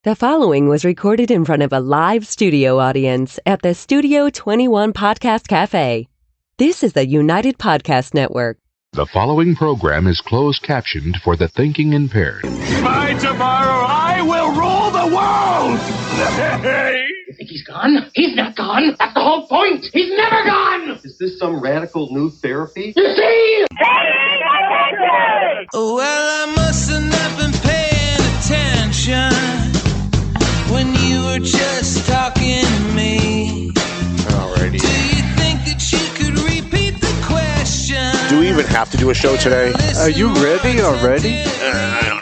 The following was recorded in front of a live studio audience at the Studio 21 Podcast Cafe. This is the United Podcast Network. The following program is closed captioned for the thinking impaired. By tomorrow, I will rule the world! You think he's gone? He's not gone. That's the whole point. He's never gone! Is this some radical new therapy? You see? Well, I must have not been paying attention when you were just talking to me. Alrighty. Do you think that you could repeat the question? Do we even have to do a show today? Are you ready already? I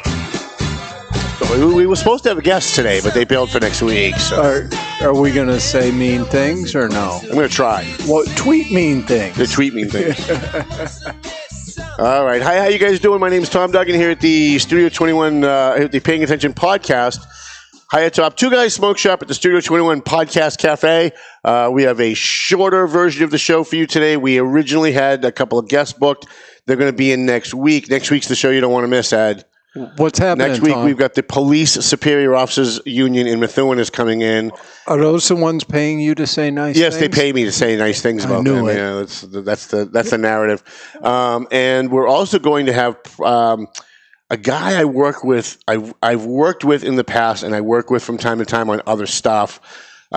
don't know. We were supposed to have a guest today, but they bailed for next week. So Are we going to say mean things or no? I'm going to try. Well, tweet mean things. The tweet mean things. All right. Hi, how you guys doing? My name is Tom Duggan here at the Studio 21, at the Paying Attention podcast. Hi at top. Two Guys Smoke Shop at the Studio 21 Podcast Cafe. We have a shorter version of the show for you today. We originally had a couple of guests booked. They're going to be in next week. Next week's the show you don't want to miss, Ed. What's happening, Next week, Tom? we've got the Police Superior Officers Union in Methuen is coming in. Are those the ones paying you to say nice Yes, things? they pay me to say nice things about knew them. it. Yeah, that's the narrative. And we're also going to have a guy I work with. I've worked with in the past, and I work with from time to time on other stuff.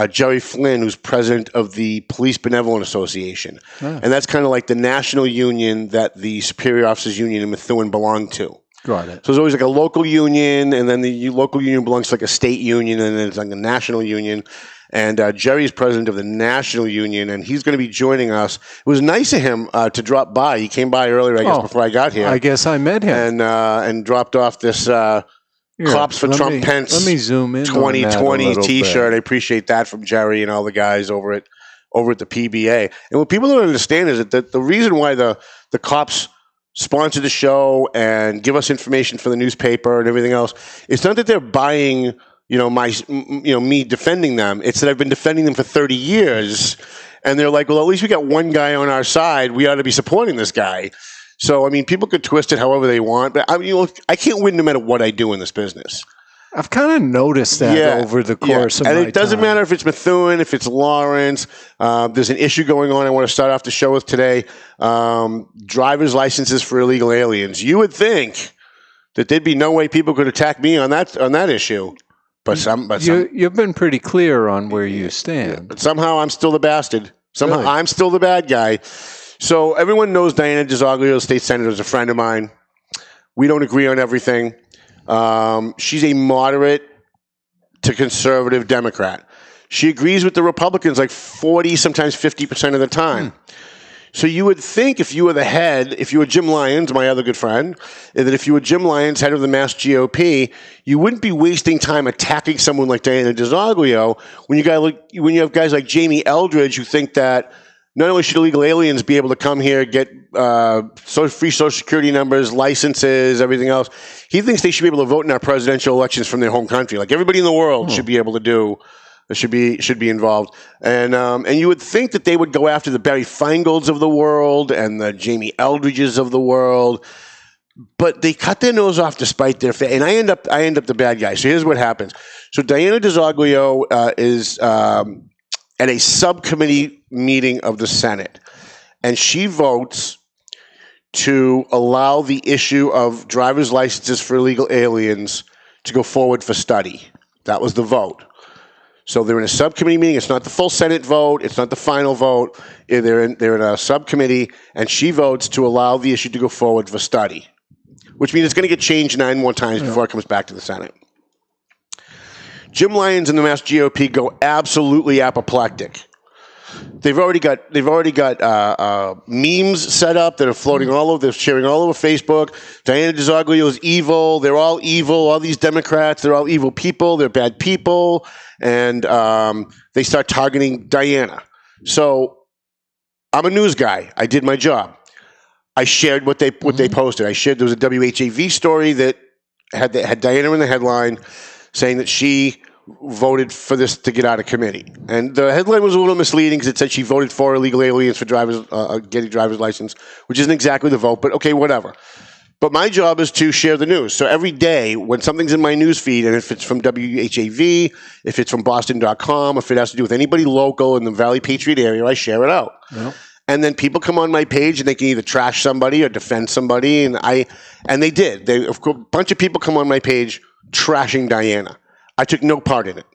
Jerry Flynn, who's president of the Police Benevolent Association, and that's kind of like the national union that the Superior Officers Union in Methuen belong to. Got it. So there's always like a local union, and then the local union belongs to like a state union, and then it's like a national union. And Jerry's president of the national union, and he's going to be joining us. It was nice of him to drop by. He came by earlier, I guess, before I got here. I guess I met him. And dropped off this Cops for Trump Pence let me zoom in 2020 T-shirt. I appreciate that from Jerry and all the guys over at the PBA. And what people don't understand is that the reason why the cops sponsor the show and give us information for the newspaper and everything else, it's not that they're buying, me defending them. It's that I've been defending them for 30 years, and they're like, well, at least we got one guy on our side. We ought to be supporting this guy. So, I mean, people could twist it however they want, but I can't win no matter what I do in this business. I've kind of noticed that over the course of my time. And it doesn't matter if it's Methuen, if it's Lawrence. There's an issue going on I want to start off the show with today. Driver's licenses for illegal aliens. You would think that there'd be no way people could attack me on that issue. But you've been pretty clear on where you stand. But somehow I'm still the bastard. Somehow really? I'm still the bad guy. So everyone knows Diana Dizoglio, state senator, is a friend of mine. We don't agree on everything. She's a moderate to conservative Democrat. She agrees with the Republicans like 40, sometimes 50% of the time. So you would think if you were the head, if you were Jim Lyon, my other good friend, that if you were Jim Lyon, head of the Mass GOP, you wouldn't be wasting time attacking someone like Diana Dizoglio when you have guys like Jamie Eldridge who think that not only should illegal aliens be able to come here, get free Social Security numbers, licenses, everything else, he thinks they should be able to vote in our presidential elections from their home country. Like everybody in the world should be able to do, should be involved. And you would think that they would go after the Barry Feingolds of the world and the Jamie Eldridges of the world, but they cut their nose off to spite their face. And I end up the bad guy. So here's what happens. So Diana Dizoglio is at a subcommittee meeting of the Senate, and she votes to allow the issue of driver's licenses for illegal aliens to go forward for study. That was the vote. So they're in a subcommittee meeting. It's not the full Senate vote. It's not the final vote. They're in a subcommittee, and she votes to allow the issue to go forward for study, which means it's going to get changed 9 more times before it comes back to the Senate. Jim Lyons and the Mass GOP go absolutely apoplectic. They've already got memes set up that are floating all over. They're sharing all over Facebook. Diana Dizoglio is evil. They're all evil. All these Democrats, they're all evil people. They're bad people, and they start targeting Diana. So I'm a news guy. I did my job. I shared what they posted. I shared there was a WHAV story that had Diana in the headline, saying that she voted for this to get out of committee. And the headline was a little misleading because it said she voted for illegal aliens for getting driver's license, which isn't exactly the vote, but okay, whatever. But my job is to share the news. So every day when something's in my news feed, and if it's from WHAV, if it's from Boston.com, if it has to do with anybody local in the Valley Patriot area, I share it out. Yep. And then people come on my page and they can either trash somebody or defend somebody. And they did. A bunch of people come on my page trashing Diana. I took no part in it.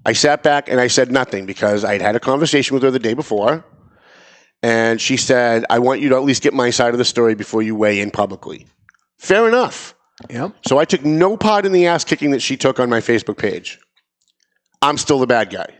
I sat back and I said nothing because I'd had a conversation with her the day before. And she said, I want you to at least get my side of the story before you weigh in publicly. Fair enough. Yep. So I took no part in the ass kicking that she took on my Facebook page. I'm still the bad guy.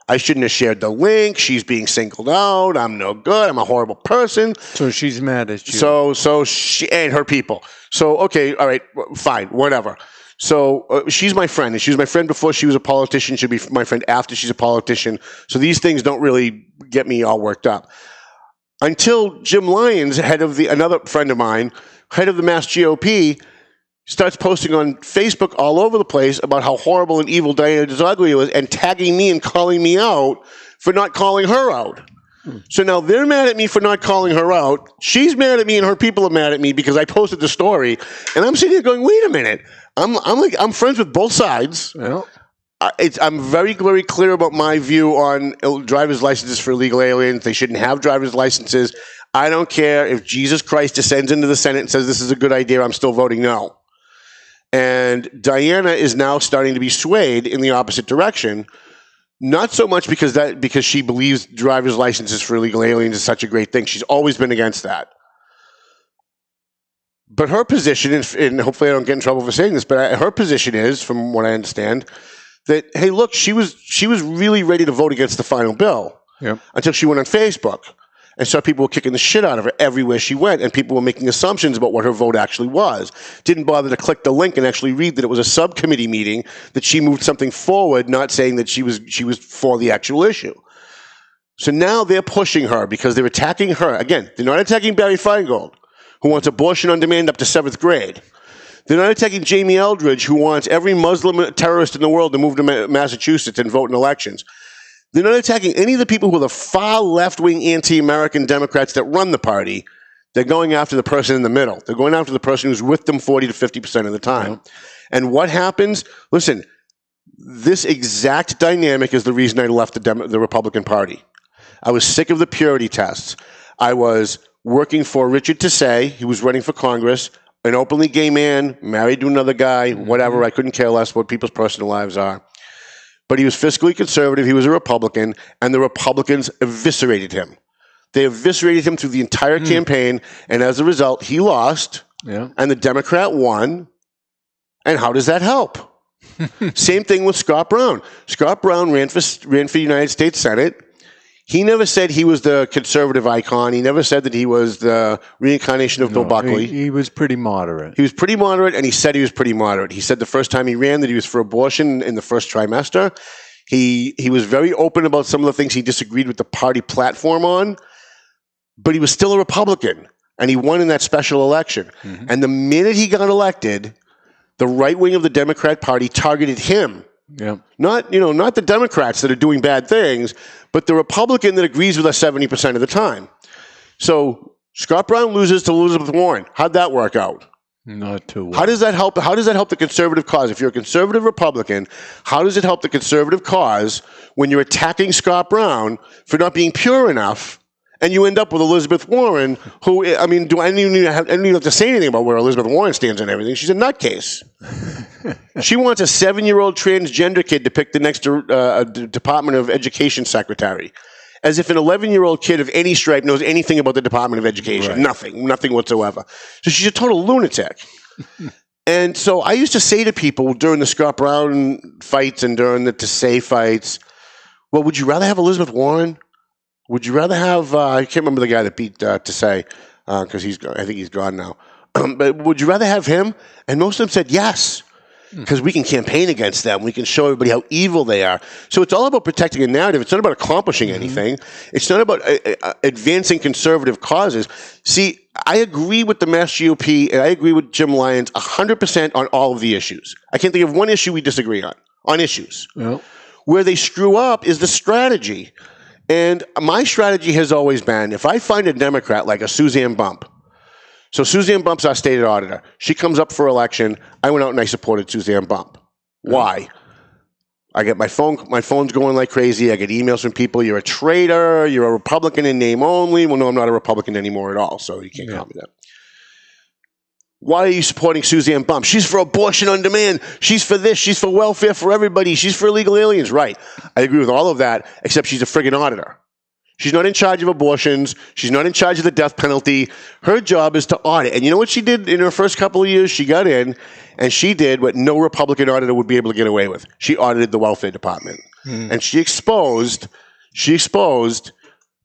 I shouldn't have shared the link. She's being singled out. I'm no good. I'm a horrible person. So she's mad at you. So she and her people. So, okay, all right, fine, whatever. So she's my friend, and she was my friend before she was a politician. She'll be my friend after she's a politician. So these things don't really get me all worked up. Until Jim Lyon, another friend of mine, head of the Mass GOP, starts posting on Facebook all over the place about how horrible and evil Diana Dizoglio is and tagging me and calling me out for not calling her out. So now they're mad at me for not calling her out. She's mad at me and her people are mad at me because I posted the story. And I'm sitting here going, wait a minute. I'm friends with both sides. Yeah. I'm very, very clear about my view on driver's licenses for illegal aliens. They shouldn't have driver's licenses. I don't care if Jesus Christ descends into the Senate and says this is a good idea. I'm still voting no. And Diana is now starting to be swayed in the opposite direction. Not so much because she believes driver's licenses for illegal aliens is such a great thing. She's always been against that. But her position, and hopefully I don't get in trouble for saying this, but her position is, from what I understand, that, hey, look, she was really ready to vote against the final bill until she went on Facebook. And so people were kicking the shit out of her everywhere she went, and people were making assumptions about what her vote actually was. Didn't bother to click the link and actually read that it was a subcommittee meeting, that she moved something forward, not saying that she was for the actual issue. So now they're pushing her because they're attacking her. Again, they're not attacking Barry Feingold, who wants abortion on demand up to 7th grade. They're not attacking Jamie Eldridge, who wants every Muslim terrorist in the world to move to Massachusetts and vote in elections. They're not attacking any of the people who are the far left-wing anti-American Democrats that run the party. They're going after the person in the middle. They're going after the person who's with them 40 to 50% of the time. And what happens? Listen, this exact dynamic is the reason I left the Republican Party. I was sick of the purity tests. I was working for Richard Tassay. He was running for Congress, an openly gay man, married to another guy, whatever. I couldn't care less what people's personal lives are. But he was fiscally conservative. He was a Republican, and the Republicans eviscerated him. They eviscerated him through the entire campaign, and as a result, he lost, and the Democrat won. And how does that help? Same thing with Scott Brown. Scott Brown ran for United States Senate. He never said he was the conservative icon. He never said that he was the reincarnation of Bill Buckley. He was pretty moderate. He was pretty moderate, and he said he was pretty moderate. He said the first time he ran that he was for abortion in the first trimester. He was very open about some of the things he disagreed with the party platform on, but he was still a Republican, and he won in that special election. And the minute he got elected, the right wing of the Democrat Party targeted him. Not the Democrats that are doing bad things, but the Republican that agrees with us 70% of the time. So Scott Brown loses to Elizabeth Warren. How'd that work out? Not too well. How does that help? How does that help the conservative cause? If you're a conservative Republican, how does it help the conservative cause when you're attacking Scott Brown for not being pure enough? And you end up with Elizabeth Warren, who, I mean, I don't even have to say anything about where Elizabeth Warren stands on everything. She's a nutcase. She wants a 7-year-old transgender kid to pick the next Department of Education secretary. As if an 11-year-old kid of any stripe knows anything about the Department of Education. Right. Nothing whatsoever. So she's a total lunatic. And so I used to say to people during the Scott Brown fights and during the Tassay fights, well, would you rather have Elizabeth Warren? Would you rather have, I can't remember the guy that beat Tassay, because I think he's gone now. But would you rather have him? And most of them said yes, because we can campaign against them. We can show everybody how evil they are. So it's all about protecting a narrative. It's not about accomplishing anything. It's not about advancing conservative causes. See, I agree with the Mass GOP, and I agree with Jim Lyon 100% on all of the issues. I can't think of one issue we disagree on issues. Yep. Where they screw up is the strategy. And my strategy has always been, if I find a Democrat like a Suzanne Bump, So Suzanne Bump's our state auditor. She comes up for election. I went out and I supported Suzanne Bump. Why? I get my phone's going like crazy. I get emails from people. You're a traitor. You're a Republican in name only. Well, no, I'm not a Republican anymore at all, so you can't call me that. Why are you supporting Suzanne Bump? She's for abortion on demand. She's for this. She's for welfare for everybody. She's for illegal aliens. Right. I agree with all of that, except she's a friggin' auditor. She's not in charge of abortions. She's not in charge of the death penalty. Her job is to audit. And you know what she did in her first couple of years? She got in, and she did what no Republican auditor would be able to get away with. She audited the welfare department. And she exposed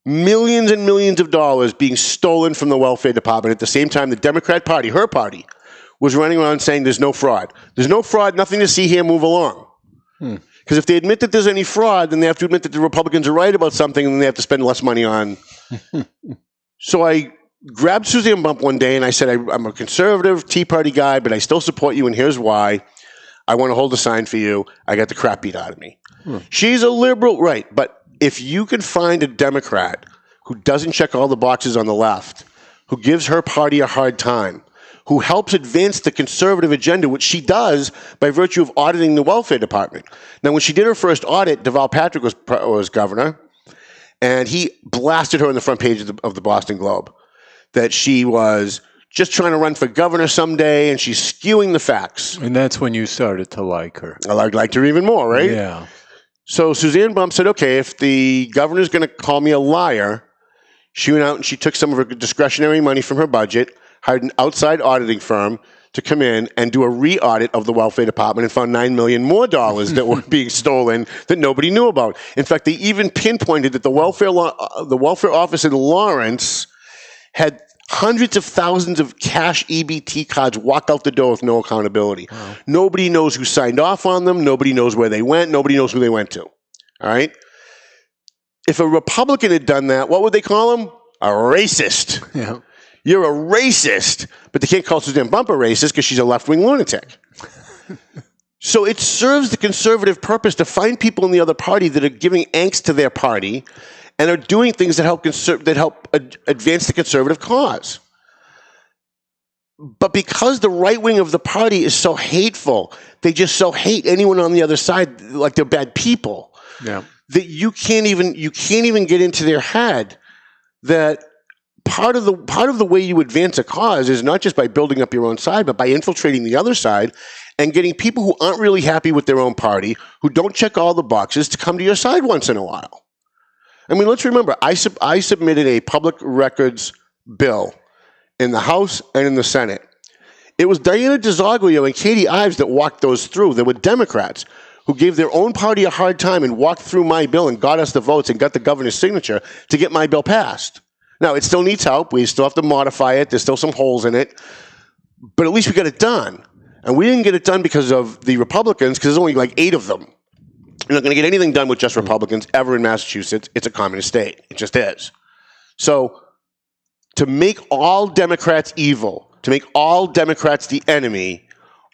millions and millions of dollars being stolen from the welfare department. At the same time, the Democrat Party, her party, was running around saying there's no fraud. There's no fraud, nothing to see here, move along. Because if they admit that there's any fraud, then they have to admit that the Republicans are right about something, and then they have to spend less money on. So I grabbed Suzanne Bump one day, and I said, I'm a conservative Tea Party guy, but I still support you, and here's why. I want to hold a sign for you. I got the crap beat out of me. She's a liberal, right, but if you can find a Democrat who doesn't check all the boxes on the left, who gives her party a hard time, who helps advance the conservative agenda, which she does by virtue of auditing the welfare department. Now, when she did her first audit, Valley Patriot was governor, and he blasted her on the front page of the Boston Globe that she was just trying to run for governor someday, and she's skewing the facts. And that's when you started to like her. I liked her even more, right? Yeah. So Suzanne Bump said, okay, if the governor's going to call me a liar, she went out and she took some of her discretionary money from her budget, hired an outside auditing firm to come in and do a re-audit of the welfare department and found $9 million more that were being stolen that nobody knew about. In fact, they even pinpointed that the welfare office in Lawrence had hundreds of thousands of cash EBT cards walk out the door with no accountability. Wow. Nobody knows who signed off on them. Nobody knows where they went. Nobody knows who they went to. All right? If a Republican had done that, what would they call him? A racist. Yeah. You're a racist, but they can't call Suzanne Bump a racist because she's a left-wing lunatic. So it serves the conservative purpose to find people in the other party that are giving angst to their party and are doing things that help advance the conservative cause. But because the right wing of the party is so hateful, they just so hate anyone on the other side like they're bad people. Yeah. That you can't even get into their head that part of the way you advance a cause is not just by building up your own side, but by infiltrating the other side and getting people who aren't really happy with their own party, who don't check all the boxes, to come to your side once in a while. I mean, let's remember, I submitted a public records bill in the House and in the Senate. It was Diana Dizoglio and Katie Ives that walked those through. They were Democrats who gave their own party a hard time and walked through my bill and got us the votes and got the governor's signature to get my bill passed. Now, it still needs help. We still have to modify it. There's still some holes in it. But at least we got it done. And we didn't get it done because of the Republicans, because there's only like 8 of them. You're not going to get anything done with just Republicans ever in Massachusetts. It's a communist state. It just is. So to make all Democrats evil, to make all Democrats the enemy,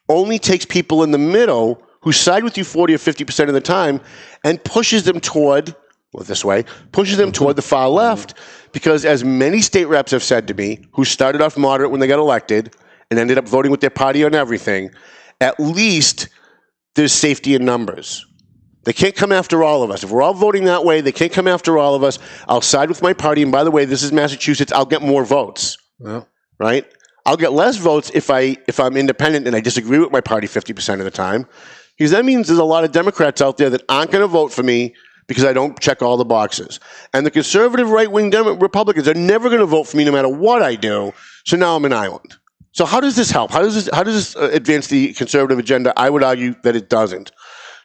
only takes people in the middle who side with you 40 or 50% of the time and pushes them toward the far left. Because as many state reps have said to me, who started off moderate when they got elected and ended up voting with their party on everything, at least there's safety in numbers. They can't come after all of us. If we're all voting that way, they can't come after all of us. I'll side with my party. And by the way, this is Massachusetts. I'll get more votes. Yeah. Right? I'll get less votes if I'm independent and I disagree with my party 50% of the time. Because that means there's a lot of Democrats out there that aren't going to vote for me because I don't check all the boxes. And the conservative right-wing Republicans are never going to vote for me no matter what I do. So now I'm an island. So how does this help? How does this advance the conservative agenda? I would argue that it doesn't.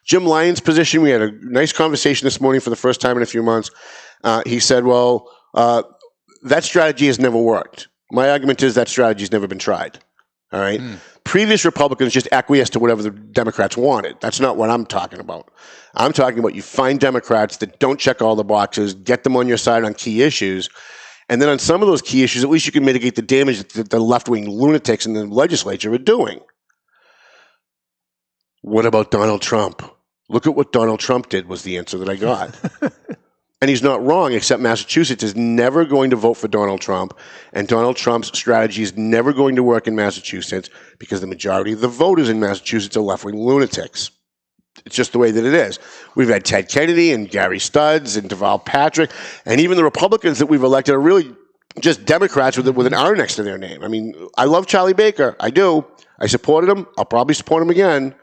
Jim Lyon's position, we had a nice conversation this morning for the first time in a few months. He said, well, that strategy has never worked. My argument is that strategy has never been tried. All right? Previous Republicans just acquiesced to whatever the Democrats wanted. That's not what I'm talking about. I'm talking about you find Democrats that don't check all the boxes, get them on your side on key issues, and then on some of those key issues, at least you can mitigate the damage that the left-wing lunatics in the legislature are doing. What about Donald Trump? Look at what Donald Trump did was the answer that I got. And he's not wrong, except Massachusetts is never going to vote for Donald Trump, and Donald Trump's strategy is never going to work in Massachusetts because the majority of the voters in Massachusetts are left-wing lunatics. It's just the way that it is. We've had Ted Kennedy and Gary Studs and Valley Patriot, and even the Republicans that we've elected are really just Democrats with an R next to their name. I mean, I love Charlie Baker. I do. I supported him. I'll probably support him again,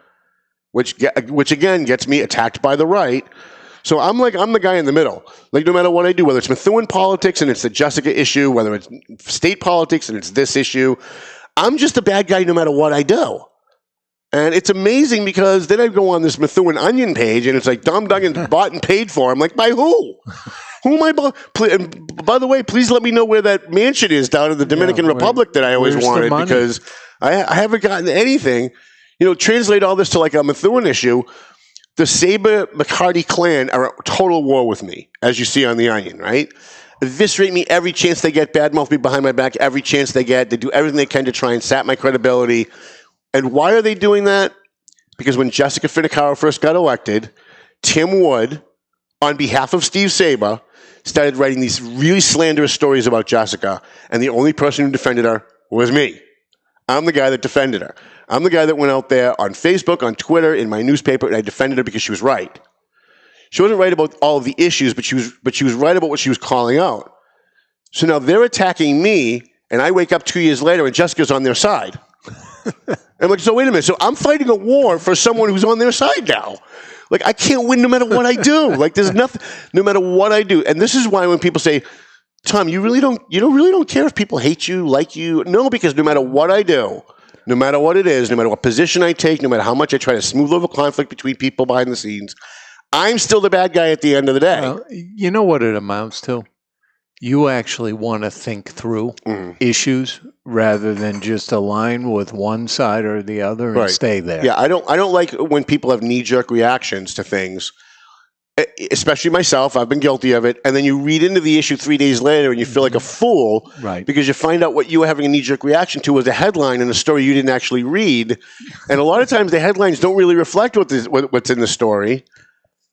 which again gets me attacked by the right. So I'm the guy in the middle. Like, no matter what I do, whether it's Methuen politics and it's the Jessica issue, whether it's state politics and it's this issue, I'm just a bad guy no matter what I do. And it's amazing because then I go on this Methuen Onion page and it's like Tom Duggan bought and paid for. I'm like, by who? Who am I bought? And by the way, please let me know where that mansion is down in the Dominican Republic that I always wanted, because I haven't gotten anything. Translate all this to like a Methuen issue. The Saber-McCarty clan are at total war with me, as you see on the Onion, right? Eviscerate me every chance they get, badmouth me behind my back every chance they get. They do everything they can to try and sap my credibility. And why are they doing that? Because when Jessica Finicaro first got elected, Tim Wood, on behalf of Steve Saber, started writing these really slanderous stories about Jessica, and the only person who defended her was me. I'm the guy that defended her. I'm the guy that went out there on Facebook, on Twitter, in my newspaper, and I defended her because she was right. She wasn't right about all of the issues, but she was right about what she was calling out. So now they're attacking me, and I wake up 2 years later, and Jessica's on their side. I'm like, so wait a minute. So I'm fighting a war for someone who's on their side now. Like, I can't win no matter what I do. Like, there's nothing, no matter what I do. And this is why when people say, Tom, you really don't care if people hate you, like you. No, because no matter what I do, no matter what it is, no matter what position I take, no matter how much I try to smooth over conflict between people behind the scenes, I'm still the bad guy at the end of the day. Well, you know what it amounts to? You actually want to think through issues rather than just align with one side or the other and stay there. Yeah, I don't like when people have knee-jerk reactions to things, especially myself. I've been guilty of it. And then you read into the issue 3 days later and you feel like a fool because you find out what you were having a knee-jerk reaction to was a headline in a story you didn't actually read. And a lot of times the headlines don't really reflect what's in the story,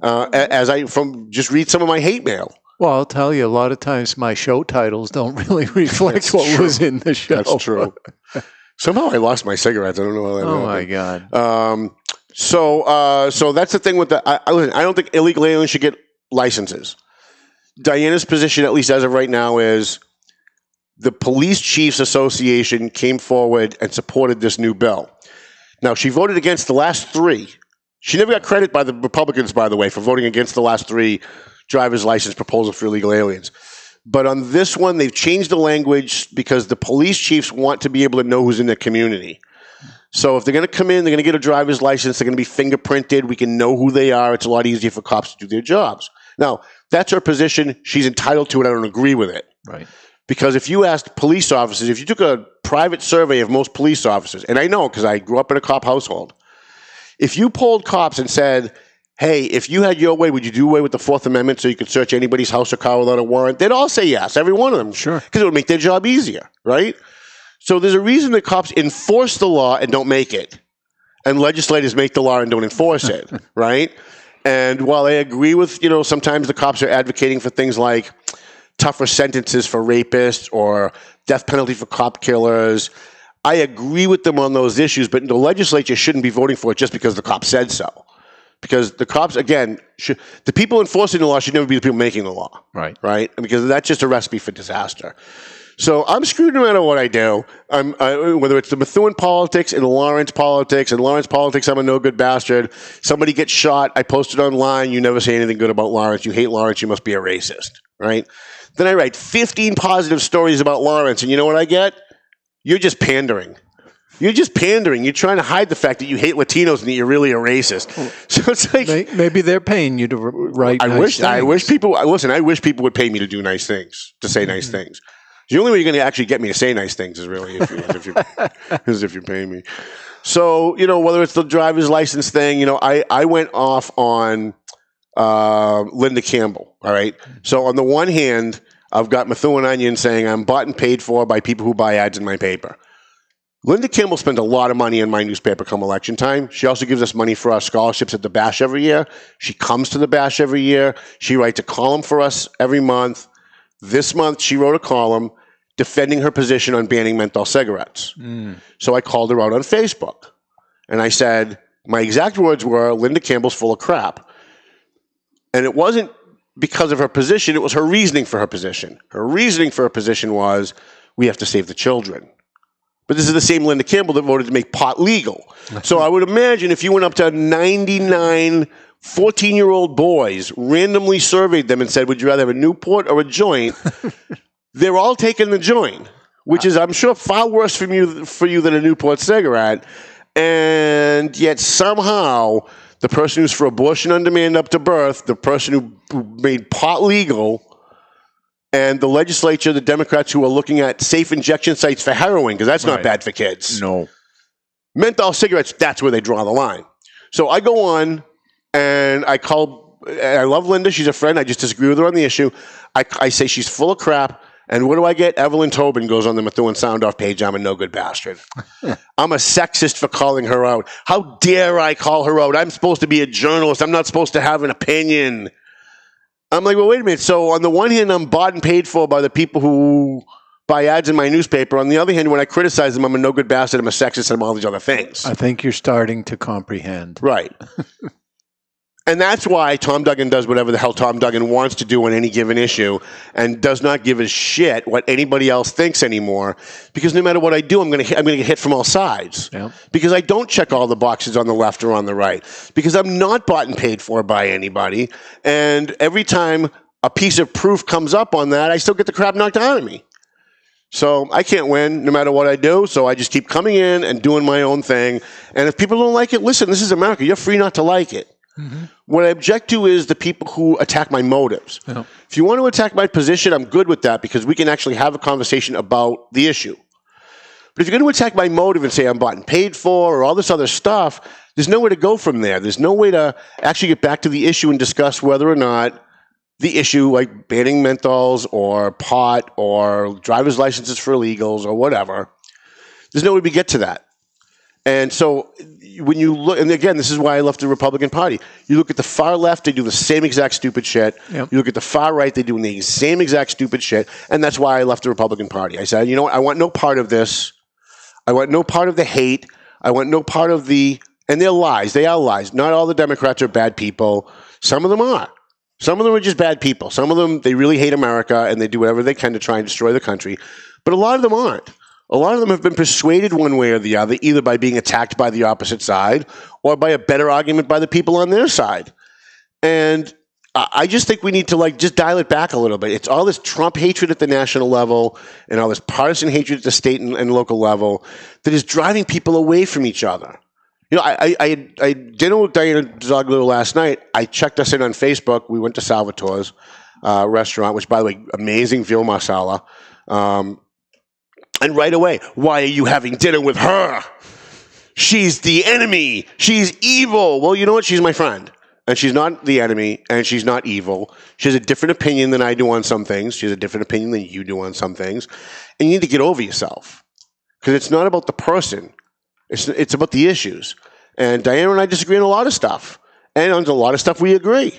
as I just read some of my hate mail. Well, I'll tell you, a lot of times my show titles don't really reflect what was in the show. That's true. Somehow I lost my cigarettes. I don't know how that happened. My God. So that's the thing with listen, I don't think illegal aliens should get licenses. Diana's position, at least as of right now, is the Police Chiefs Association came forward and supported this new bill. Now, she voted against the last three. She never got credit by the Republicans, by the way, for voting against the last three driver's license proposal for illegal aliens. But on this one, they've changed the language because the police chiefs want to be able to know who's in their community. So if they're going to come in, they're going to get a driver's license, they're going to be fingerprinted, we can know who they are. It's a lot easier for cops to do their jobs. Now, that's her position. She's entitled to it. I don't agree with it. Right. Because if you asked police officers, if you took a private survey of most police officers, and I know because I grew up in a cop household, if you polled cops and said, hey, if you had your way, would you do away with the Fourth Amendment so you could search anybody's house or car without a warrant? They'd all say yes, every one of them. Sure. Because it would make their job easier, right? So there's a reason that cops enforce the law and don't make it. And legislators make the law and don't enforce it, right? And while I agree with, sometimes the cops are advocating for things like tougher sentences for rapists or death penalty for cop killers, I agree with them on those issues, but the legislature shouldn't be voting for it just because the cop said so. Because the cops, again, the people enforcing the law should never be the people making the law. Right. Right? Because that's just a recipe for disaster. So I'm screwed no matter what I do. Whether it's the Methuen politics and Lawrence politics, I'm a no-good bastard. Somebody gets shot, I post it online, you never say anything good about Lawrence. You hate Lawrence, you must be a racist. Right? Then I write 15 positive stories about Lawrence, and you know what I get? You're just pandering. You're trying to hide the fact that you hate Latinos and that you're really a racist. So it's like maybe they're paying you to write. I wish people would pay me to do nice things, to say nice things. The only way you're going to actually get me to say nice things is really if you're paying me. So whether it's the driver's license thing, I went off on Linda Campbell. All right. So on the one hand, I've got Methuen Onion saying I'm bought and paid for by people who buy ads in my paper. Linda Campbell spends a lot of money on my newspaper come election time. She also gives us money for our scholarships at the Bash every year. She comes to the Bash every year. She writes a column for us every month. This month, she wrote a column defending her position on banning menthol cigarettes. So I called her out on Facebook. And I said, my exact words were, Linda Campbell's full of crap. And it wasn't because of her position. It was her reasoning for her position. Her reasoning for her position was, we have to save the children. But this is the same Linda Campbell that voted to make pot legal. So I would imagine if you went up to 99 14-year-old boys, randomly surveyed them and said, would you rather have a Newport or a joint? They're all taking the joint, which is, I'm sure, far worse for you than a Newport cigarette. And yet somehow the person who's for abortion on demand up to birth, the person who made pot legal, and the legislature, the Democrats who are looking at safe injection sites for heroin, because that's not bad for kids. No. Menthol cigarettes, that's where they draw the line. So I go on and I love Linda. She's a friend. I just disagree with her on the issue. I say she's full of crap. And what do I get? Evelyn Tobin goes on the Methuen Sound Off page. I'm a no good bastard. I'm a sexist for calling her out. How dare I call her out? I'm supposed to be a journalist. I'm not supposed to have an opinion. I'm like, well, wait a minute. So on the one hand, I'm bought and paid for by the people who buy ads in my newspaper. On the other hand, when I criticize them, I'm a no good bastard. I'm a sexist and I'm all these other things. I think you're starting to comprehend. Right. And that's why Tom Duggan does whatever the hell Tom Duggan wants to do on any given issue and does not give a shit what anybody else thinks anymore. Because no matter what I do, I'm going to get hit from all sides. Yep. Because I don't check all the boxes on the left or on the right. Because I'm not bought and paid for by anybody. And every time a piece of proof comes up on that, I still get the crap knocked out of me. So I can't win no matter what I do. So I just keep coming in and doing my own thing. And if people don't like it, listen, this is America. You're free not to like it. Mm-hmm. What I object to is the people who attack my motives. Yeah. If you want to attack my position, I'm good with that because we can actually have a conversation about the issue. But if you're going to attack my motive and say I'm bought and paid for or all this other stuff, there's nowhere to go from there. There's no way to actually get back to the issue and discuss whether or not the issue, like banning menthols or pot or driver's licenses for illegals or whatever, there's no way we get to that. And so when you look, and again, this is why I left the Republican Party. You look at the far left, they do the same exact stupid shit. Yep. You look at the far right, they do the same exact stupid shit. And that's why I left the Republican Party. I said, you know what? I want no part of this. I want no part of the hate. I want no part of the, and they're lies. They are lies. Not all the Democrats are bad people. Some of them are. Some of them are just bad people. Some of them, they really hate America and they do whatever they can to try and destroy the country. But a lot of them aren't. A lot of them have been persuaded one way or the other, either by being attacked by the opposite side or by a better argument by the people on their side. And I just think we need to just dial it back a little bit. It's all this Trump hatred at the national level and all this partisan hatred at the state and local level that is driving people away from each other. You know, I dinner with Diana Dizoglio last night. I checked us in on Facebook. We went to Salvatore's restaurant, which, by the way, amazing veal masala. And right away, why are you having dinner with her? She's the enemy. She's evil. Well, you know what? She's my friend. And she's not the enemy, and she's not evil. She has a different opinion than I do on some things. She has a different opinion than you do on some things. And you need to get over yourself. Because it's not about the person. It's about the issues. And Diana and I disagree on a lot of stuff. And on a lot of stuff we agree.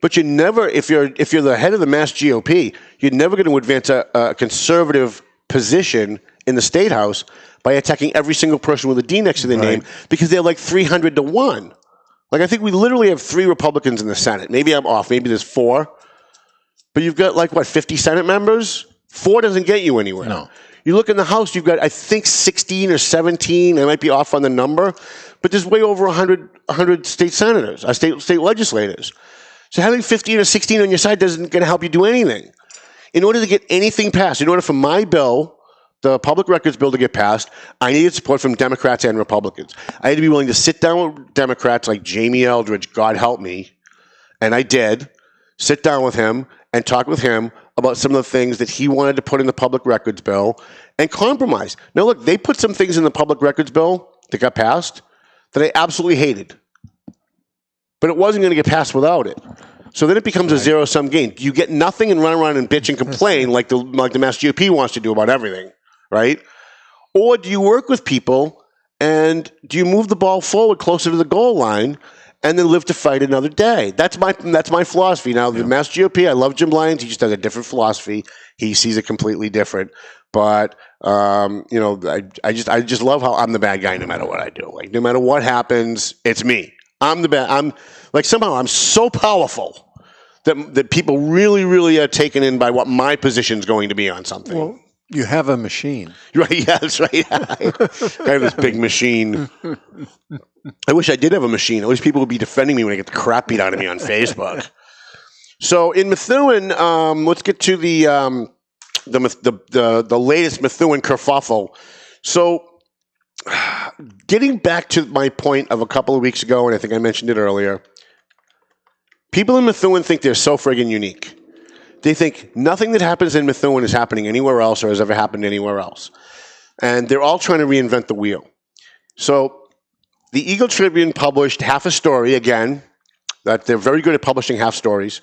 But you never, if you're the head of the Mass GOP, you're never going to advance a conservative position in the State House by attacking every single person with a D next to their name because they're like 300 to 1. Like, I think we literally have 3 Republicans in the Senate. Maybe I'm off. Maybe there's 4. But you've got, 50 Senate members? 4 doesn't get you anywhere. No. You look in the House, you've got, I think, 16 or 17. I might be off on the number. But there's way over 100 state senators, state legislators. So having 15 or 16 on your side isn't going to help you do anything. In order to get anything passed, in order for my bill, the public records bill, to get passed, I needed support from Democrats and Republicans. I had to be willing to sit down with Democrats like Jamie Eldridge, God help me, and I did, sit down with him and talk with him about some of the things that he wanted to put in the public records bill and compromise. Now, look, they put some things in the public records bill that got passed that I absolutely hated. But it wasn't going to get passed without it. So then it becomes a zero-sum game. You get nothing and run around and bitch and complain like the Mass GOP wants to do about everything, right? Or do you work with people and do you move the ball forward closer to the goal line and then live to fight another day? That's my philosophy. Now, the Mass GOP, I love Jim Lyon. He just has a different philosophy. He sees it completely different. But I just love how I'm the bad guy no matter what I do. Like, no matter what happens, it's me. I'm the bad. I'm like, somehow I'm so powerful that people really, really are taken in by what my position's going to be on something. Well, you have a machine. Right, yeah, that's right. I have this big machine. I wish I did have a machine. I wish people would be defending me when I get the crap beat out of me on Facebook. So in Methuen, let's get to the latest Methuen kerfuffle. So getting back to my point of a couple of weeks ago, and I think I mentioned it earlier, people in Methuen think they're so friggin' unique. They think nothing that happens in Methuen is happening anywhere else or has ever happened anywhere else. And they're all trying to reinvent the wheel. So the Eagle Tribune published half a story, again, that they're very good at publishing half stories.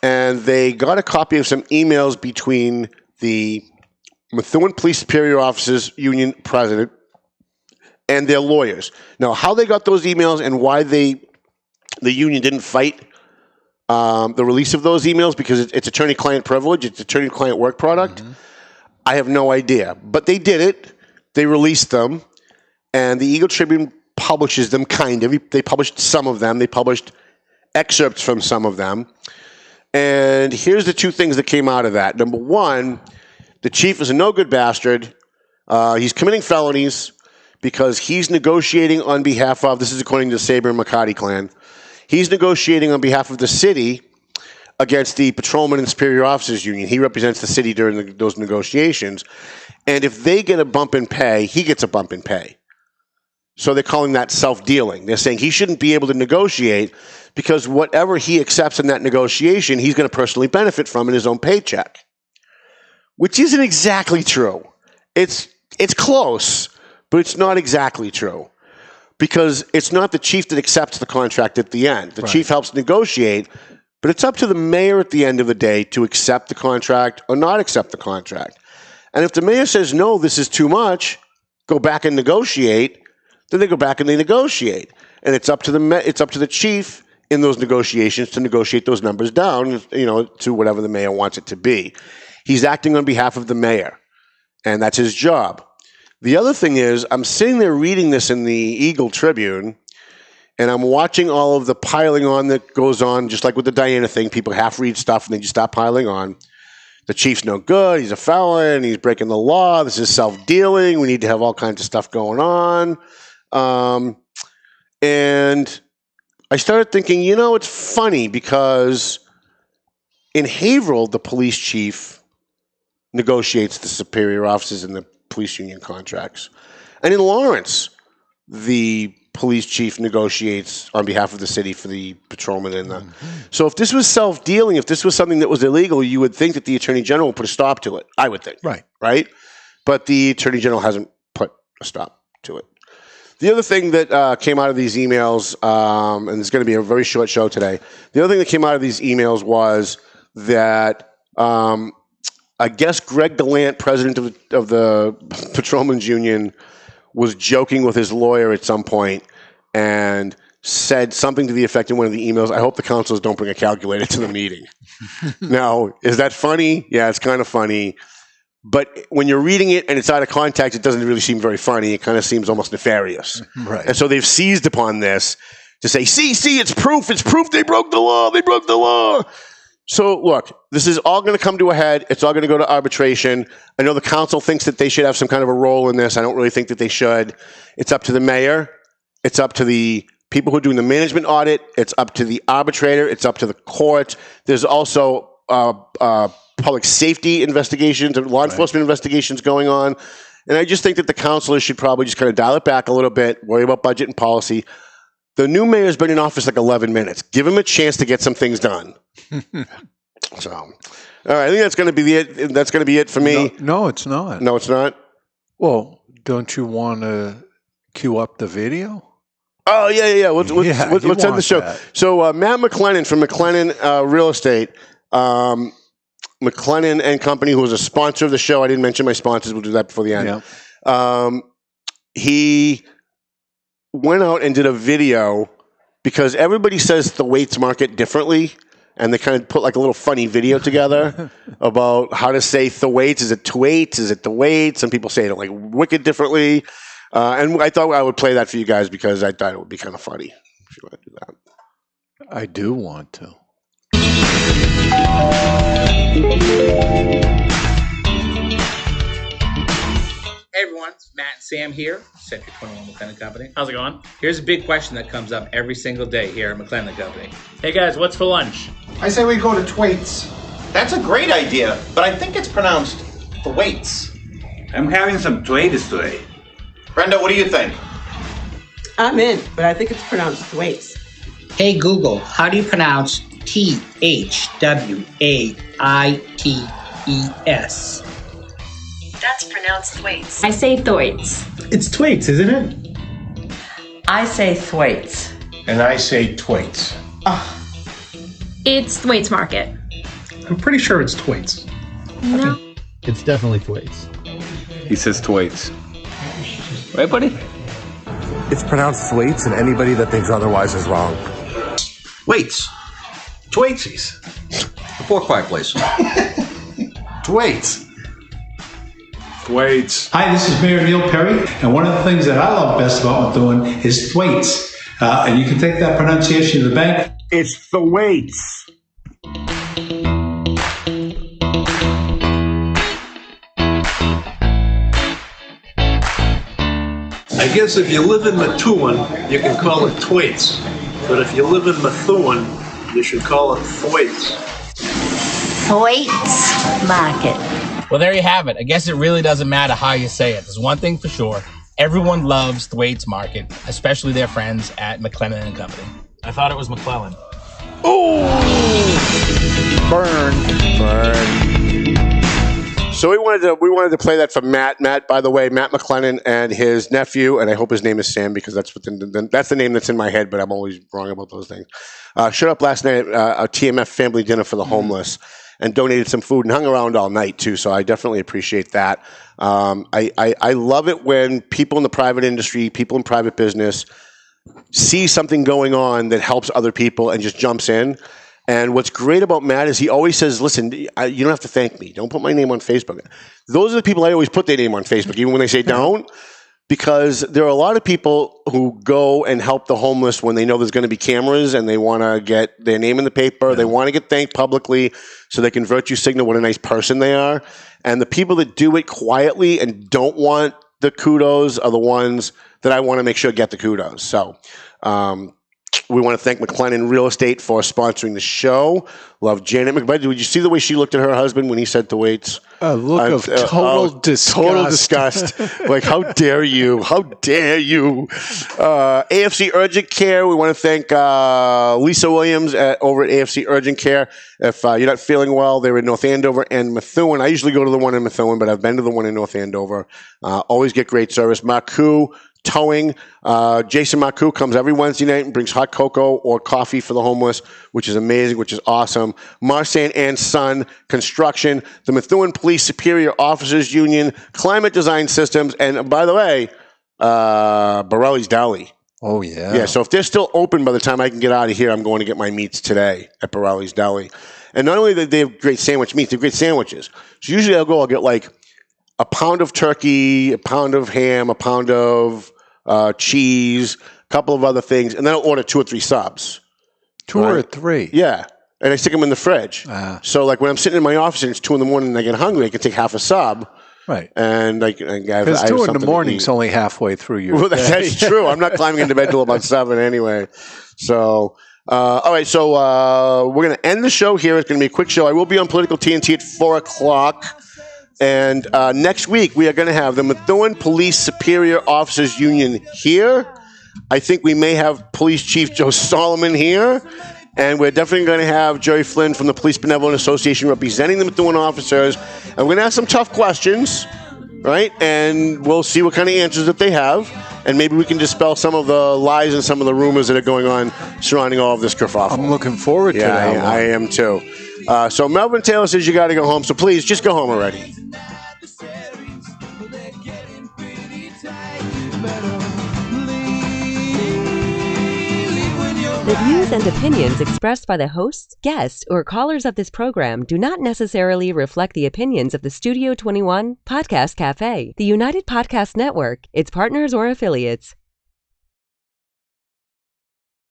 And they got a copy of some emails between the Methuen Police Superior Officers Union president and their lawyers. Now, how they got those emails and why the union didn't fight the release of those emails, because it's attorney-client privilege, it's attorney-client work product, I have no idea. But they did it. They released them. And the Eagle Tribune publishes them, kind of. They published some of them. They published excerpts from some of them. And here's the two things that came out of that. Number one, the chief is a no-good bastard. He's committing felonies because he's negotiating on behalf of, this is according to the Saber and McCarty clan, he's negotiating on behalf of the city against the Patrolmen and Superior Officers Union. He represents the city during those negotiations. And if they get a bump in pay, he gets a bump in pay. So they're calling that self-dealing. They're saying he shouldn't be able to negotiate because whatever he accepts in that negotiation, he's going to personally benefit from in his own paycheck. Which isn't exactly true. It's close, but it's not exactly true. Because it's not the chief that accepts the contract at the end. The chief helps negotiate, but it's up to the mayor at the end of the day to accept the contract or not accept the contract. And if the mayor says, no, this is too much, go back and negotiate, then they go back and they negotiate. And it's up to the chief in those negotiations to negotiate those numbers down, to whatever the mayor wants it to be. He's acting on behalf of the mayor, and that's his job. The other thing is, I'm sitting there reading this in the Eagle Tribune, and I'm watching all of the piling on that goes on, just like with the Diana thing. People half read stuff and they just stop piling on. The chief's no good. He's a felon. He's breaking the law. This is self-dealing. We need to have all kinds of stuff going on. And I started thinking, it's funny because in Haverhill, the police chief negotiates the superior officers and the police union contracts. And in Lawrence, the police chief negotiates on behalf of the city for the patrolmen. And so if this was self-dealing, if this was something that was illegal, you would think that the attorney general would put a stop to it. I would think. Right? But the attorney general hasn't put a stop to it. The other thing that came out of these emails, and it's going to be a very short show today, the other thing that came out of these emails was that I guess Greg DeLant, president of the Patrolmen's Union, was joking with his lawyer at some point and said something to the effect in one of the emails, I hope the counselors don't bring a calculator to the meeting. Now, is that funny? Yeah, it's kind of funny. But when you're reading it and it's out of context, it doesn't really seem very funny. It kind of seems almost nefarious. Right. And so they've seized upon this to say, see, it's proof they broke the law. So, look, this is all going to come to a head. It's all going to go to arbitration. I know the council thinks that they should have some kind of a role in this. I don't really think that they should. It's up to the mayor. It's up to the people who are doing the management audit. It's up to the arbitrator. It's up to the court. There's also public safety investigations and law enforcement investigations going on. And I just think that the councilors should probably just kind of dial it back a little bit, worry about budget and policy. The new mayor's been in office like 11 minutes. Give him a chance to get some things done. So, all right, I think that's going to be it. That's going to be it for me. No, it's not. No, it's not? Well, don't you want to cue up the video? Oh, yeah. Let's end the show. That. So, Matt McLennan from McLennan Real Estate, McLennan and Company, who was a sponsor of the show. I didn't mention my sponsors. We'll do that before the end. he went out and did a video because everybody says the weights market differently, and they kind of put like a little funny video together about how to say the weights. Is it Thwaites? Is it the weights? Some people say it like wicked differently. And I thought I would play that for you guys because I thought it would be kind of funny if you want to do that. I do want to. Hey everyone, it's Matt and Sam here, Century 21 McLennan Company. How's it going? Here's a big question that comes up every single day here at McLennan Company. Hey guys, what's for lunch? I say we go to Thwaites. That's a great idea, but I think it's pronounced Thwaites. I'm having some Thwaites today. Brenda, what do you think? I'm in, but I think it's pronounced Thwaites. Hey Google, how do you pronounce Thwaites? That's pronounced Thwaites. I say Thwaites. It's Thwaites, isn't it? I say Thwaites. And I say Thwaites. It's Thwaites Market. I'm pretty sure it's Thwaites. No. It's definitely Thwaites. He says Thwaites. Right, buddy? It's pronounced Thwaites, and anybody that thinks otherwise is wrong. Thwaites. Thwaitesies. The Four Quiet Place. Thwaites. Thwaites. Hi, this is Mayor Neil Perry, and one of the things that I love best about Methuen is Thwaites. And you can take that pronunciation to the bank. It's Thwaites. I guess if you live in Methuen, you can call it Thwaites. But if you live in Methuen, you should call it Thwaites. Thwaites Market. Well, there you have it. I guess it really doesn't matter how you say it. There's one thing for sure. Everyone loves Thwaites Market, especially their friends at McLennan & Company. I thought it was McClellan. Oh! Burn. So we wanted to play that for Matt. Matt, by the way, Matt McLennan and his nephew, and I hope his name is Sam because that's the name that's in my head, but I'm always wrong about those things. Showed up last night at a TMF family dinner for the homeless and donated some food and hung around all night too. So I definitely appreciate that. I love it when people in the private industry, people in private business, see something going on that helps other people and just jumps in. And what's great about Matt is he always says, listen, you don't have to thank me. Don't put my name on Facebook. Those are the people I always put their name on Facebook, even when they say don't, because there are a lot of people who go and help the homeless when they know there's going to be cameras and they want to get their name in the paper. Yeah. They want to get thanked publicly so they can virtue signal what a nice person they are. And the people that do it quietly and don't want the kudos are the ones that I want to make sure get the kudos. So, we want to thank McLennan Real Estate for sponsoring the show. Love Janet McBride. Did you see the way she looked at her husband when he said Thwaites? A look of total disgust. Total disgust. Like, how dare you? How dare you? AFC Urgent Care. We want to thank Lisa Williams over at AFC Urgent Care. If you're not feeling well, they're in North Andover and Methuen. I usually go to the one in Methuen, but I've been to the one in North Andover. Always get great service. Marcoux Towing. Jason Marcoux comes every Wednesday night and brings hot cocoa or coffee for the homeless, which is amazing, which is awesome. Marsan and Son Construction, the Methuen Police Superior Officers Union, Climate Design Systems, and by the way, Borelli's Deli. Oh, yeah. Yeah, so if they're still open by the time I can get out of here, I'm going to get my meats today at Borelli's Deli. And not only do they have great sandwich meats, they have great sandwiches. So usually I'll get like a pound of turkey, a pound of ham, a pound of cheese, a couple of other things, and then I'll order 2 or 3 subs. 2 or 3? Yeah. And I stick them in the fridge. So like when I'm sitting in my office and it's 2 a.m. and I get hungry, I can take half a sub. Right. And because 2 a.m. is only halfway through your well, day. That's true. I'm not climbing into bed till about 7 anyway. So, all right. So we're going to end the show here. It's going to be a quick show. I will be on Political TNT at 4 o'clock. And next week, we are going to have the Methuen Police Superior Officers Union here. I think we may have Police Chief Joe Solomon here. And we're definitely going to have Jerry Flynn from the Police Benevolent Association representing the Methuen officers. And we're going to ask some tough questions, right? And we'll see what kind of answers that they have. And maybe we can dispel some of the lies and some of the rumors that are going on surrounding all of this kerfuffle. I'm looking forward to that. Yeah, I am too. So Melvin Taylor says you got to go home. So please, just go home already. The views and opinions expressed by the hosts, guests, or callers of this program do not necessarily reflect the opinions of the Studio 21 Podcast Cafe, the United Podcast Network, its partners, or affiliates.